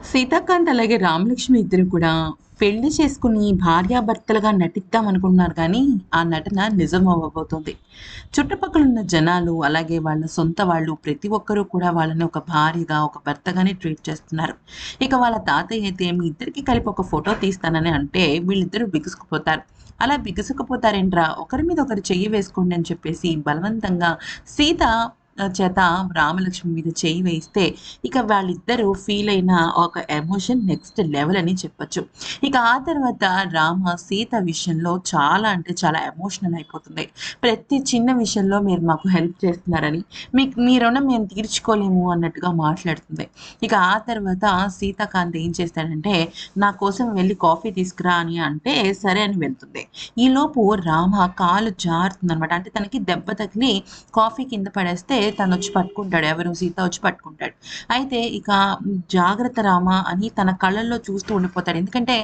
సీతాకాంత్ అలాగే రామలక్ష్మి ఇద్దరు కూడా పెళ్లి చేసుకుని భార్యాభర్తలుగా నటిద్దాం అనుకుంటున్నారు కానీ ఆ నటన నిజం అవ్వబోతుంది. చుట్టుపక్కల ఉన్న జనాలు అలాగే వాళ్ళ సొంత వాళ్ళు ప్రతి ఒక్కరూ కూడా వాళ్ళని ఒక భార్యగా ఒక భర్తగానే ట్రీట్ చేస్తున్నారు. ఇక వాళ్ళ తాతయ్య అయితే మీ ఇద్దరికి కలిపి ఒక ఫోటో తీస్తానని అంటే వీళ్ళిద్దరూ బిగుసుకుపోతారు. అలా బిగుసుకుపోతారేంట్రా ఒకరి మీద ఒకరు చెయ్యి వేసుకోండి అని చెప్పేసి బలవంతంగా సీత చేత రామలక్ష్మి మీద చెయ్యి వేయిస్తే ఇక వాళ్ళిద్దరూ ఫీల్ అయిన ఒక ఎమోషన్ నెక్స్ట్ లెవెల్ అని చెప్పొచ్చు. ఇక ఆ తర్వాత రామ సీత విషయంలో చాలా అంటే చాలా ఎమోషనల్ అయిపోతుంది. ప్రతి చిన్న విషయంలో మీరు మాకు హెల్ప్ చేస్తున్నారని, మీకు మీ రుణం మేము తీర్చుకోలేము అన్నట్టుగా మాట్లాడుతుంది. ఇక ఆ తర్వాత సీతాకాంత్ ఏం చేస్తాడంటే, నా కోసం వెళ్ళి కాఫీ తీసుకురా అని అంటే సరే అని వెళ్తుంది. ఈలోపు రామ కాలు జారుతుందనమాట. అంటే తనకి దెబ్బ తగిలి కాఫీ కింద పడేస్తే తనొచ్చి పట్టుకుంటాడు. ఎవరు? సీత వచ్చి పట్టుకుంటాడు. అయితే ఇక జాగ్రత్త రామ అని తన కళ్ళల్లో చూస్తూ ఉండిపోతాడు. ఎందుకంటే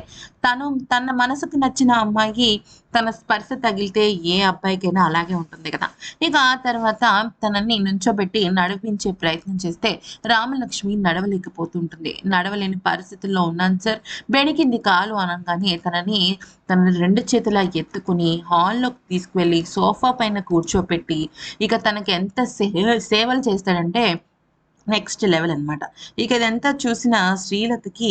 తను తన మనసుకు నచ్చిన అమ్మాయి తన స్పర్శ తగిలితే ఏ అబ్బాయికైనా అలాగే ఉంటుంది కదా! ఇక ఆ తర్వాత తనని నుంచోబెట్టి నడిపించే ప్రయత్నం చేస్తే రామలక్ష్మి నడవలేకపోతుంటుంది. నడవలేని పరిస్థితుల్లో ఉన్నాను సార్, బెణికింది కాలు అనంగానే తన 2 చేతులా ఎత్తుకొని హాల్‌లోకి తీసుకువెళ్ళి సోఫా పైన కూర్చోపెట్టి ఇక తనకి ఎంత సేవలు చేస్తాడంటే నెక్స్ట్ లెవెల్ అనమాట. ఇక ఇదంతా చూసిన శ్రీలతకి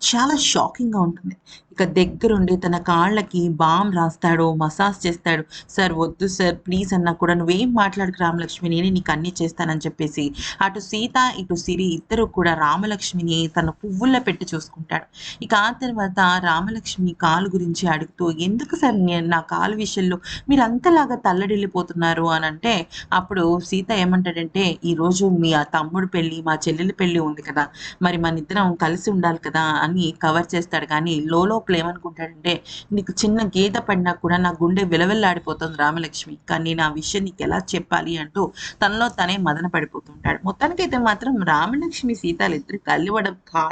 చాలా షాకింగ్‌గా ఉంటుంది. ఇక దగ్గరుండి తన కాళ్ళకి బామ్ రాస్తాడు, మసాజ్ చేస్తాడు. "సార్ వద్దు సార్ ప్లీజ్" అన్నా కూడా "నువ్వేం మాట్లాడకు రామలక్ష్మి నేనే నీకు అన్నీ చేస్తానని" చెప్పేసి అటు సీత, ఇటు సిరి ఇద్దరు కూడా రామలక్ష్మిని తన పువ్వుల్లో పెట్టి చూసుకుంటాడు. ఇక ఆ తర్వాత రామలక్ష్మి కాలు గురించి అడుగుతూ "ఎందుకు సార్ నా కాలు విషయంలో మీరంతలాగా తల్లడిల్లిపోతున్నారు" అనంటే అప్పుడు సీత ఏమంటాడంటే, "ఈరోజు మీ తమ్ముడు పెళ్లి, మా చెల్లెలి పెళ్లి ఉంది కదా! మరి మనిద్దరం కలిసి ఉండాలి కదా!" అని కవర్ చేస్తాడు కానీ, లోలోపల ఏమనుకుంటాడంటే, "నీకు చిన్న గీత పడినా కూడా నా గుండె విలవిల్లాడిపోతుంది రామలక్ష్మి. కానీ నేను ఆ విషయం నీకెలా చెప్పాలి" అంటూ తనలో తనే మదన పడిపోతుంటాడు. మొత్తానికైతే మాత్రం రామలక్ష్మి, సీతలిద్దరూ కలవడం